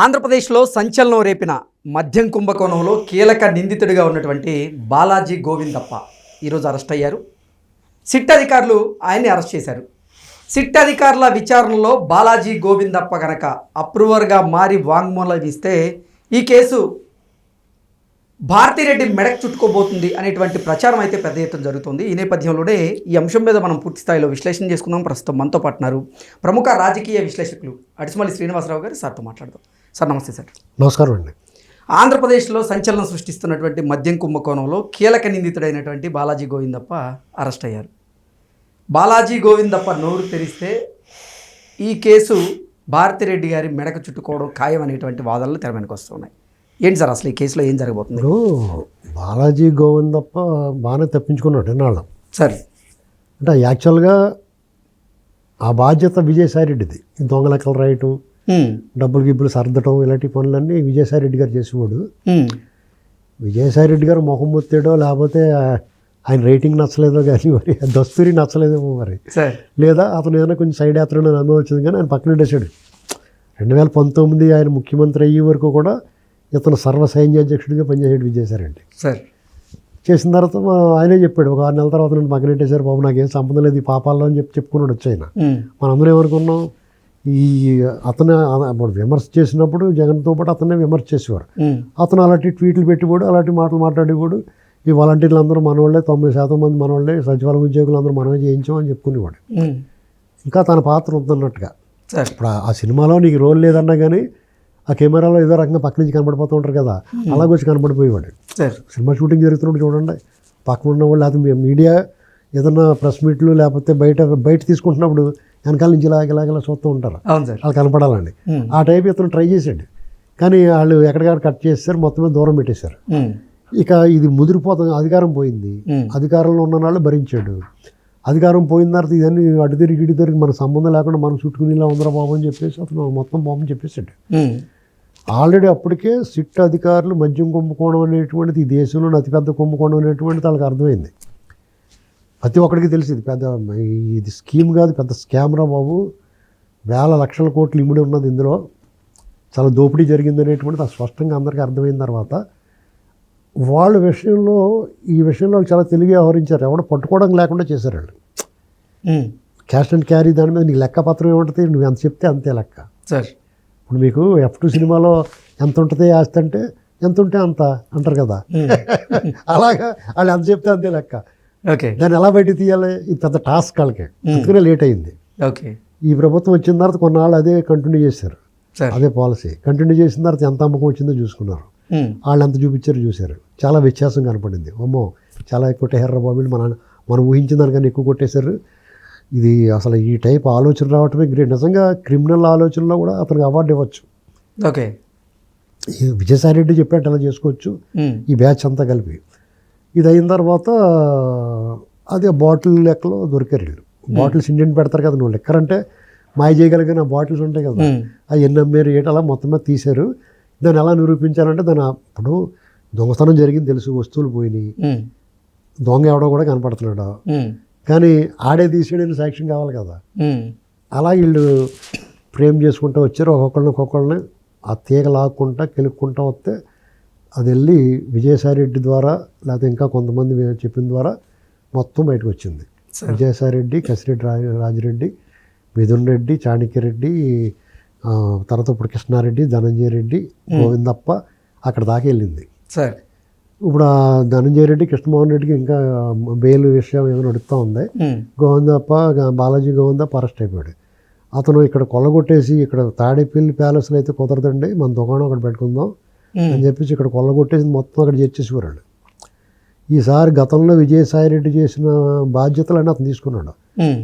ఆంధ్రప్రదేశ్లో సంచలనం రేపిన మద్యం కుంభకోణంలో కీలక నిందితుడిగా ఉన్నటువంటి బాలాజీ గోవిందప్ప ఈరోజు అరెస్ట్ అయ్యారు. సిట్ అధికారులు ఆయన్ని అరెస్ట్ చేశారు. సిట్ అధికారుల విచారణలో బాలాజీ గోవిందప్ప గనక అప్రూవర్గా మారి వాంగ్మూలం ఇస్తే ఈ కేసు భారతిరెడ్డి మెడకు చుట్టుకోబోతుంది అనేటువంటి ప్రచారం అయితే పెద్ద ఎత్తున జరుగుతుంది. ఈ నేపథ్యంలోనే ఈ అంశం మీద మనం పూర్తి స్థాయిలో విశ్లేషణ చేసుకుందాం. ప్రస్తుతం మనతో పాటున్నారు ప్రముఖ రాజకీయ విశ్లేషకులు అడిసిమల్లి శ్రీనివాసరావు గారు. సార్తో మాట్లాడదాం. సార్ నమస్తే. సార్ నమస్కారం అండి. ఆంధ్రప్రదేశ్లో సంచలనం సృష్టిస్తున్నటువంటి మద్యం కుంభకోణంలో కీలక నిందితుడైనటువంటి బాలాజీ గోవిందప్ప అరెస్ట్ అయ్యారు. బాలాజీ గోవిందప్ప నోరు తెరిస్తే ఈ కేసు భారతిరెడ్డి గారి మెడకు చుట్టుకోవడం ఖాయం అనేటువంటి వాదనలు తెర వెనక వస్తున్నాయి. ఏంటి సార్ అసలు ఈ కేసులో ఏం జరగబోతుంది? బాలాజీ గోవిందప్ప బాగానే తప్పించుకున్నాడు ఎన్నాళ్ళం. సరే, అంటే యాక్చువల్గా ఆ బాధ్యత విజయసాయిరెడ్డిది. దొంగ లెక్కలు రాయటం, డబ్బులు గిబ్బులు సర్దటం, ఇలాంటి పనులన్నీ విజయసాయిరెడ్డి గారు చేసేవాడు. విజయసాయిరెడ్డి గారు మొహం మొత్తాడో లేకపోతే ఆయన రేటింగ్ నచ్చలేదో కానీ మరి దస్తూరి నచ్చలేదేమో మరి, లేదా అతను ఏదైనా కొంచెం సైడ్ యాత్రలో అనుభవం వచ్చింది కానీ ఆయన పక్కన పెట్టేశాడు. 2019 ఆయన ముఖ్యమంత్రి అయ్యే వరకు కూడా ఇతను సర్వసైన్యాధ్యక్షుడిగా పనిచేసాడు విజయసాయిరెడ్డి. చేసిన తర్వాత ఆయనే చెప్పాడు, ఒక 6 నెలల తర్వాత నన్ను పక్కన పెట్టేశారు బాబు, నాకేం సంబంధం లేదు ఈ పాపాల్లో అని చెప్పుకున్నాడు వచ్చి ఆయన. మనందరం ఏమనుకున్నాం, ఈ అతను విమర్శ చేసినప్పుడు జగన్తో పాటు అతనే విమర్శ చేసేవారు. అతను అలాంటి ట్వీట్లు పెట్టిపోడు, అలాంటి మాటలు మాట్లాడేవాడు. ఈ వాలంటీర్లు అందరూ మనవాళ్ళే, 90% మంది మనవాళ్ళే, సచివాలయ ఉద్యోగులు అందరూ మనమే చేయించామని చెప్పుకునేవాడు. ఇంకా తన పాత్ర ఉందన్నట్టుగా. ఇప్పుడు ఆ సినిమాలో నీకు రోల్ లేదన్నా కానీ ఆ కెమెరాలో ఏదో రకంగా పక్క నుంచి కనబడిపోతూ ఉంటారు కదా, అలాగ వచ్చి కనబడిపోయేవాడు. సినిమా షూటింగ్ జరుగుతున్నప్పుడు చూడండి, పక్కన ఉన్నవాళ్ళు లేకపోతే మీడియా ఏదన్నా ప్రెస్ మీట్లు లేకపోతే బయట తీసుకుంటున్నప్పుడు వెనకాల నుంచి ఇలాగ చూస్తూ ఉంటారు, వాళ్ళు కనపడాలండి. ఆ టైప్ ఇతను ట్రై చేశాడు కానీ వాళ్ళు ఎక్కడికక్కడ కట్ చేస్తారు, మొత్తమే దూరం పెట్టేశారు. ఇక ఇది ముదిరిపోతుంది, అధికారం పోయింది, అధికారంలో ఉన్న వాళ్ళు భరించాడు. అధికారం పోయిన తర్వాత ఇదన్నీ అటు తిరిగి ఇటు తిరిగి మన సంబంధం లేకుండా మనం చుట్టుకుని ఇలా ఉందరా బాబు అని చెప్పేసి అతను మొత్తం బాబు చెప్పేసాడు. ఆల్రెడీ అప్పటికే సిట్ అధికారులు మద్యం కుంభకోణం అనేటువంటిది ఈ దేశంలోని అతిపెద్ద కుంభకోణం అనేటువంటిది వాళ్ళకి అర్థమైంది. ప్రతి ఒక్కడికి తెలిసింది, పెద్ద ఇది స్కీమ్ కాదు, పెద్ద స్కామ్ రా బాబు, వేల లక్షల కోట్లు ఇమిడి ఉన్నది ఇందులో, చాలా దోపిడీ జరిగింది అనేటువంటిది స్పష్టంగా అందరికీ అర్థమైన తర్వాత వాళ్ళ విషయంలో ఈ విషయంలో చాలా తెలివిగా వ్యవహరించారు. ఎవడో పట్టుకోవడం లేకుండా చేశారు వాళ్ళు. క్యాష్ అండ్ క్యారీ దాని మీద నీకు లెక్క పత్రం ఏముంటుంది, నువ్వు ఎంత చెప్తే అంతే లెక్క. సార్ ఇప్పుడు మీకు F2 సినిమాలో ఎంత ఉంటుంది ఆస్తి అంటే ఎంత ఉంటే అంత అంటారు కదా, అలాగా వాళ్ళు ఎంత చెప్తే అంతే లెక్క. ఓకే, దాన్ని ఎలా బయట తీయాలి, ఇది పెద్ద టాస్క్ వాళ్ళకి, అందుకనే లేట్ అయింది. ఓకే, ఈ ప్రభుత్వం వచ్చిన తర్వాత కొన్నాళ్ళు అదే కంటిన్యూ చేశారు, అదే పాలసీ కంటిన్యూ చేసిన తర్వాత ఎంత అమ్మకం వచ్చిందో చూసుకున్నారు. వాళ్ళు ఎంత చూపించారో చూశారు, చాలా వ్యత్యాసం కనపడింది. అమ్మో చాలా ఎక్కువ కొట్టేశారు బాబు, మనం ఊహించిన దానికన్నా ఎక్కువ కొట్టేశారు. ఇది అసలు ఈ టైప్ ఆలోచన రావటమే గ్రేట్. నిజంగా క్రిమినల్ ఆలోచనలో కూడా అతనికి అవార్డు ఇవ్వచ్చు. ఓకే, విజయసాయిరెడ్డి చెప్పాడు అలా చేసుకోవచ్చు ఈ బ్యాచ్ అంతా కలిపి. ఇది అయిన తర్వాత అదే బాటిల్ లెక్కలో దొరికారు వీళ్ళు. బాటిల్స్ ఇండియన్ పెడతారు కదా, నువ్వు లెక్కర్ అంటే మాయ చేయగలిగిన బాటిల్స్ ఉంటాయి కదా, అవి ఎన్ని అమ్మారు ఏట అలా మొత్తం మీద తీశారు. దాన్ని ఎలా నిరూపించాలంటే ఇప్పుడు దొంగతనం జరిగింది తెలుసు, వస్తువులు పోయినాయి, దొంగ ఎవడో కూడా కనపడుతున్నాడు, కానీ ఆడే తీసేయడానికి సాక్ష్యం కావాలి కదా. అలా వీళ్ళు ఫ్రేమ్ చేసుకుంటూ వచ్చారు, ఒక్కొక్కళ్ళని ఆ తీగ లాక్కుంటా కెలుక్కుంటా వస్తే అది వెళ్ళి విజయసాయిరెడ్డి ద్వారా లేకపోతే ఇంకా కొంతమంది చెప్పిన ద్వారా మొత్తం బయటకు వచ్చింది. విజయసాయిరెడ్డి, కసిరెడ్డి రాజిరెడ్డి, మిథున్ రెడ్డి, చాణక్యరెడ్డి, తర్వాత ఇప్పుడు కృష్ణారెడ్డి, ధనంజయ రెడ్డి, గోవిందప్ప అక్కడ దాకా వెళ్ళింది. సార్ ఇప్పుడు ఆ ధనంజయ రెడ్డి, కృష్ణమోహన్ రెడ్డికి ఇంకా బెయిల్ విషయం ఏమైనా నడుస్తూ ఉంది. గోవిందప్ప, బాలాజీ గోవిందప్ప అరెస్ట్ అయిపోయాడు. అతను ఇక్కడ కొల్లగొట్టేసి, ఇక్కడ తాడేపల్లి ప్యాలెస్లో అయితే కుదరదండి, మన దుకాణం అక్కడ పెట్టుకుందాం అని చెప్పేసి ఇక్కడ కొల్లగొట్టేసి మొత్తం అక్కడ చేసేసేవాడు. ఈసారి గతంలో విజయసాయిరెడ్డి చేసిన బాధ్యతలన్నీ అతను తీసుకున్నాడు.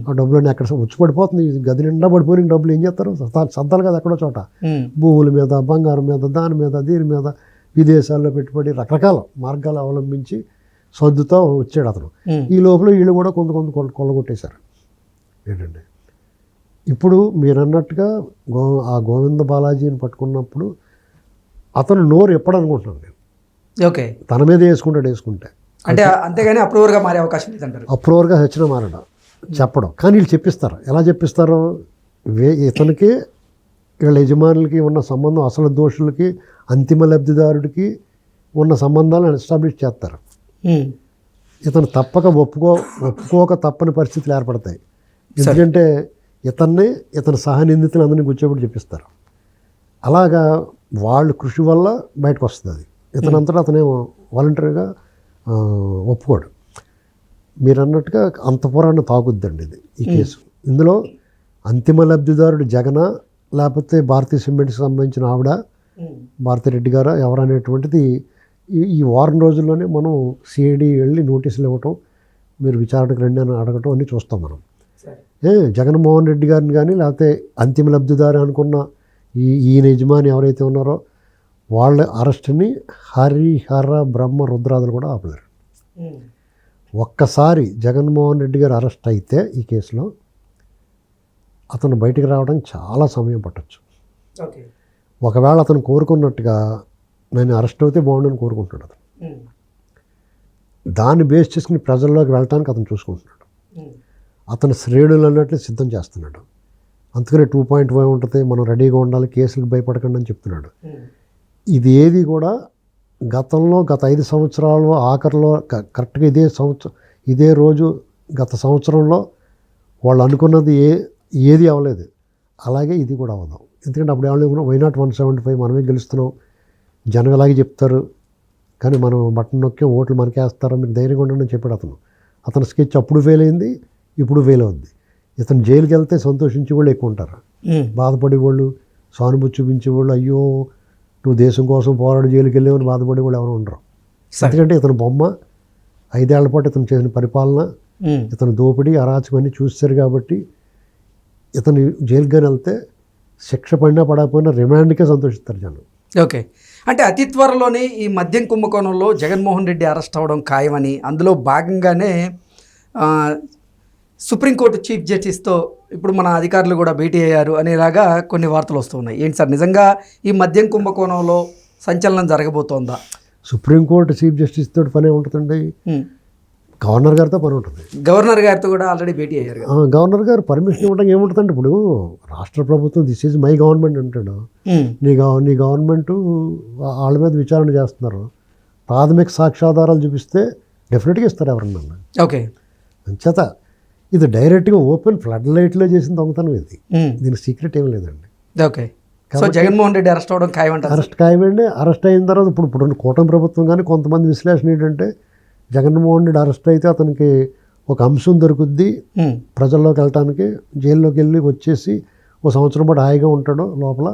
ఆ డబ్బులన్నీ అక్కడ వచ్చి పడిపోతుంది, గది నిండా పడిపోయిన డబ్బులు ఏం చేస్తారు, సద్దాలు కదా ఎక్కడో చోట, భూముల మీద, బంగారం మీద, దాని మీద, దీని మీద, విదేశాల్లో పెట్టుబడి, రకరకాల మార్గాలు అవలంబించి సర్దుతో వచ్చాడు అతను. ఈ లోపల వీళ్ళు కూడా కొంత కొల్లగొట్టేశారు. ఏంటంటే ఇప్పుడు మీరు అన్నట్టుగా ఆ గోవింద బాలాజీని పట్టుకున్నప్పుడు అతను నోరు ఎప్పుడనుకుంటున్నాను నేను, ఓకే, తన మీద వేసుకుంటే అంటే అంతేగాని అప్రూవర్గా మారే అవకాశం లేదంటారు. అప్రూవర్గా సచిన మారడం చెప్పడం, కానీ వీళ్ళు చెప్పిస్తారు. ఎలా చెప్పిస్తారో ఇతనికి వీళ్ళ యజమానులకి ఉన్న సంబంధం, అసలు దోషులకి అంతిమ లబ్ధిదారుడికి ఉన్న సంబంధాలను ఎస్టాబ్లిష్ చేస్తారు. ఇతను తప్పక ఒప్పుకోక తప్పని పరిస్థితులు ఏర్పడతాయి. ఎందుకంటే ఇతని సహనిందితులు అందరినీ కూర్చోబెట్టి చెప్పిస్తారు. అలాగా వాళ్ళు కృషి వల్ల బయటకు వస్తుంది అది. ఇతనంతటా అతనేమో వాలంటరీగా ఒప్పుకోడు. మీరు అన్నట్టుగా అంతపురాన్ని తాగుద్దండి ఇది ఈ కేసు. ఇందులో అంతిమ లబ్ధిదారుడు జగన, లేకపోతే భారతీయ సిమెంట్కి సంబంధించిన ఆవిడ భారతిరెడ్డి గారు ఎవరనేటువంటిది ఈ వారం రోజుల్లోనే మనం సిఐడి వెళ్ళి నోటీసులు ఇవ్వటం, మీరు విచారణకు రండి అని అడగటం అన్నీ చూస్తాం మనం. జగన్మోహన్ రెడ్డి గారిని కానీ లేకపోతే అంతిమ లబ్ధిదారు అనుకున్న ఈయన యజమాని ఎవరైతే ఉన్నారో వాళ్ళ అరెస్ట్ని హరిహర బ్రహ్మ రుద్రాదులు కూడా ఆపలేరు. ఒక్కసారి జగన్మోహన్ రెడ్డి గారు అరెస్ట్ అయితే ఈ కేసులో అతను బయటికి రావడానికి చాలా సమయం పట్టచ్చు. ఒకవేళ అతను కోరుకున్నట్టుగా నేను అరెస్ట్ అయితే బాగుండని కోరుకుంటున్నాడు అతను. దాన్ని బేస్ చేసుకుని ప్రజల్లోకి వెళ్ళటానికి అతను చూసుకుంటున్నాడు. అతను శ్రేణులు అన్నట్లు సిద్ధం చేస్తున్నాడు. అందుకనే 2.5 ఉంటుంది, మనం రెడీగా ఉండాలి, కేసులకు భయపడకండి అని చెప్తున్నాడు. ఇది ఏది కూడా గత 5 సంవత్సరాలు ఆఖరిలో కరెక్ట్గా ఇదే రోజు గత సంవత్సరంలో వాళ్ళు అనుకున్నది ఏది అవ్వలేదు. అలాగే ఇది కూడా అవ్వదు. ఎందుకంటే అప్పుడు ఏమన్నా వై నాట్ 175 మనమే గెలుస్తున్నాం, జనం అలాగే చెప్తారు, కానీ మనం బటన్ నొక్కి ఓట్లు మనకే వేస్తారో మీరు ధైర్యంగా ఉండండి అని చెప్పాడు అతను. అతని స్కెచ్ అప్పుడు ఫెయిల్ అయింది, ఇప్పుడు ఫెయిల్ అవుద్ది. ఇతను జైలుకి వెళ్తే సంతోషించే వాళ్ళు ఎక్కువ ఉంటారు, బాధపడే వాళ్ళు, సానుభూతి చూపించే వాళ్ళు, అయ్యో నువ్వు దేశం కోసం పోరాడు జైలుకి వెళ్ళేవని బాధపడే వాళ్ళు ఎవరు ఉండరు. ఎందుకంటే ఇతను బొమ్మ 5 ఏళ్ల పాటు ఇతను చేసిన పరిపాలన, ఇతను దోపిడీ అరాచకం అన్నీ చూస్తారు కాబట్టి ఇతను జైలుకి వెళ్తే శిక్ష పడినా పడకపోయినా రిమాండ్కే సంతోషిస్తారు జనం. ఓకే, అంటే అతి త్వరలోనే ఈ మద్యం కుంభకోణంలో జగన్మోహన్ రెడ్డి అరెస్ట్ అవ్వడం ఖాయమని, అందులో భాగంగానే సుప్రీంకోర్టు చీఫ్ జస్టిస్తో ఇప్పుడు మన అధికారులు కూడా భేటీ అయ్యారు అనేలాగా కొన్ని వార్తలు వస్తున్నాయి. ఏంటి సార్, నిజంగా ఈ మద్యం కుంభకోణంలో సంచలనం జరగబోతోందా? సుప్రీంకోర్టు చీఫ్ జస్టిస్ తోటి పనే ఉంటుందండి, గవర్నర్ గారితో పని ఉంటుంది. గవర్నర్ గారితో కూడా ఆల్రెడీ భేటీ అయ్యారు. గవర్నర్ గారు పర్మిషన్ ఇవ్వడం ఏముంటుందండి, ఇప్పుడు రాష్ట్ర ప్రభుత్వం దిస్ ఈజ్ మై గవర్నమెంట్ అంటాడు, నీ గవర్నమెంటు వాళ్ళ మీద విచారణ చేస్తున్నారు, ప్రాథమిక సాక్ష్యాధారాలు చూపిస్తే డెఫినెట్గా ఇస్తారు ఎవరన్నా. ఓకే, అంచేత ఇది డైరెక్ట్గా ఓపెన్ ఫ్లడ్ లైట్లో చేసిన దొంగతనం ఇది, దీనికి సీక్రెట్ ఏం లేదండి. Okay, so Jaganmohan Reddy arrest అవ్వడం ఖాయమంటారు? అరెస్ట్ ఖాయమండి. అరెస్ట్ అయిన తర్వాత ఇప్పుడు కూటమి ప్రభుత్వం కానీ కొంతమంది విశ్లేషణ ఏంటంటే జగన్మోహన్ రెడ్డి అరెస్ట్ అయితే అతనికి ఒక అంశం దొరుకుద్ది, ప్రజల్లోకి వెళ్ళటానికి, జైల్లోకి వెళ్ళి వచ్చేసి 1 సంవత్సరం పాటు హాయిగా ఉంటాడు లోపల,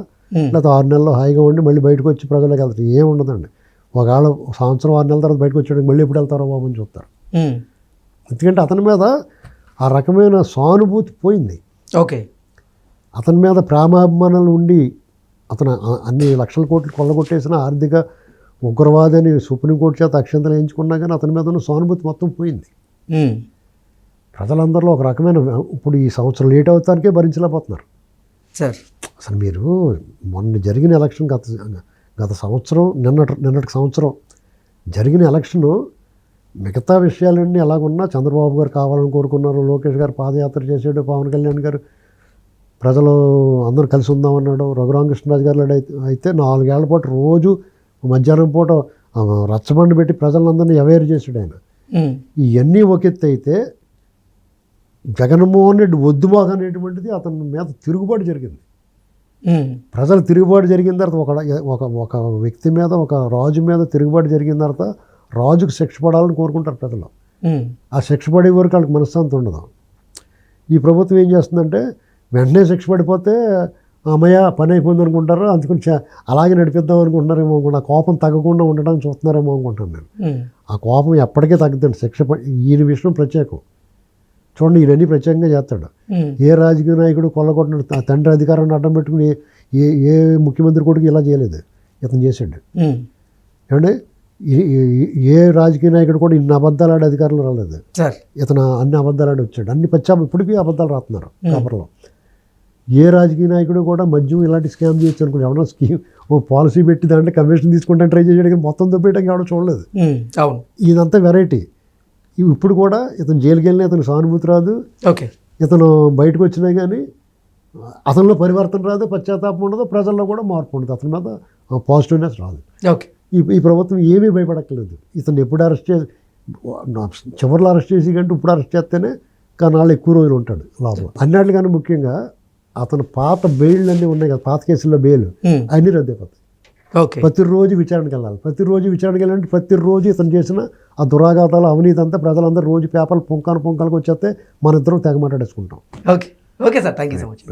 లేకపోతే 6 నెలల్లో హాయిగా ఉండి మళ్ళీ బయటకు వచ్చి ప్రజల్లోకి వెళ్తారు. ఏం ఉండదండి. ఒకవేళ 1 సంవత్సరం 6 నెలల తర్వాత బయటకు వచ్చాడు మళ్ళీ ఎప్పుడు వెళ్తారో బాబు అని చూస్తారు. ఎందుకంటే అతని మీద ఆ రకమైన సానుభూతి పోయింది. ఓకే, అతని మీద ప్రేమాభిమానాలు ఉండి అతను అన్ని లక్షల కోట్లు కొల్లగొట్టేసిన ఆర్థిక ఉగ్రవాదని సుప్రీంకోర్టు చేత అక్షంతలు వేయించుకున్నా కానీ అతని మీద ఉన్న సానుభూతి మొత్తం పోయింది. ప్రజలందరిలో ఒక రకమైన ఇప్పుడు ఈ సంవత్సరం లేట్ అవుతానికే భరించలేకపోతున్నారు సార్. అసలు మీరు మొన్న జరిగిన ఎలక్షన్ గత సంవత్సరం నిన్నటికి సంవత్సరం జరిగిన ఎలక్షను మిగతా విషయాలన్నీ ఎలాగున్నా చంద్రబాబు గారు కావాలని కోరుకున్నారు, లోకేష్ గారు పాదయాత్ర చేసాడు, పవన్ కళ్యాణ్ గారు ప్రజలు అందరూ కలిసి ఉందామన్నాడు, రఘురామకృష్ణరాజు గారు అయితే 4 ఏళ్ల పాటు రోజు మధ్యాహ్నం పూట రచ్చబండి పెట్టి ప్రజలందరినీ అవేర్ చేసాడు ఆయన. ఇవన్నీ ఒక ఎత్తు అయితే జగన్మోహన్ రెడ్డి వద్దుబాగా అనేటువంటిది అతని మీద తిరుగుబాటు జరిగింది. ప్రజలు తిరుగుబాటు జరిగిన తర్వాత ఒక వ్యక్తి మీద, ఒక రాజు మీద తిరుగుబాటు జరిగిన తర్వాత రాజుకు శిక్ష పడాలని కోరుకుంటారు ప్రజలు. ఆ శిక్ష పడే వరకు వాళ్ళకి మనశ్శాంతి ఉండదు. ఈ ప్రభుత్వం ఏం చేస్తుందంటే వెంటనే శిక్ష పడిపోతే అమ్మయ్య పని అయిపోయింది అనుకుంటారు, అందుకని అలాగే నడిపిద్దాం అనుకుంటున్నారేమో అనుకుంటా, ఆ కోపం తగ్గకుండా ఉండడానికి చూస్తున్నారేమో అనుకుంటాను నేను. ఆ కోపం ఎప్పటికీ తగ్గుతుంది. ఈయన విషయం ప్రత్యేకం చూడండి, ఈయనన్నీ ప్రత్యేకంగా చేస్తాడు. ఏ రాజకీయ నాయకుడు కొల్లగొట్టిన తండ్రి అధికారాన్ని అడ్డం పెట్టుకుని ఏ ముఖ్యమంత్రి కొడుకు ఇలా చేయలేదు, ఇతను చేశాడు. ఏమంటే ఏ రాజకీయ నాయకుడు కూడా ఇన్ని అబద్ధాలు ఆడే అధికారులు రాలేదు, ఇతను అన్ని అబద్ధాలు ఆడి వచ్చాడు. అన్ని ఇప్పటికీ అబద్ధాలు రాస్తున్నారు పేపర్లో. ఏ రాజకీయ నాయకుడు కూడా మద్యం ఇలాంటి స్కామ్ చేయొచ్చు అనుకుని ఎవడో పాలసీ పెట్టి దాంట్లో కమిషన్ తీసుకుంటాను ట్రై చేసాడు, కానీ మొత్తం దొబ్బేయడానికి ఎవడో చూడలేదు. ఇదంతా వెరైటీ. ఇప్పుడు కూడా ఇతను జైలుకి వెళ్ళినా ఇతను సానుభూతి రాదు, ఇతను బయటకు వచ్చినా కానీ అతనిలో పరివర్తన రాదు, పశ్చాత్తాపం ఉండదు, ప్రజల్లో కూడా మార్పు ఉండదు, అతని మీద పాజిటివ్నెస్ రాదు. ఓకే. ఈ ప్రభుత్వం ఏమీ భయపడక్కర్లేదు. ఇతను ఎప్పుడు అరెస్ట్ చేసి చివరిలో అరెస్ట్ చేసి కంటే ఇప్పుడు అరెస్ట్ చేస్తేనే నాళ్ళు ఎక్కువ రోజులు ఉంటాడు లోపల. అన్నిటికన్నా ముఖ్యంగా అతను పాత బెయిల్ అన్నీ ఉన్నాయి కదా, పాత కేసుల్లో బెయిల్ అన్నీ రద్దయిపోతాయి. ఓకే. ప్రతిరోజు విచారణకి వెళ్ళాలి. ప్రతిరోజు విచారణకి వెళ్ళాలంటే ప్రతిరోజు ఇతను చేసిన ఆ దురాఘాతాలు, అవినీతి అంతా ప్రజలందరూ రోజు పేపర్లు పుంకాలకు వచ్చేస్తే మన ఇద్దరం తెగ మాట్లాడేసుకుంటాం. Okay. Okay sir, thank you so much.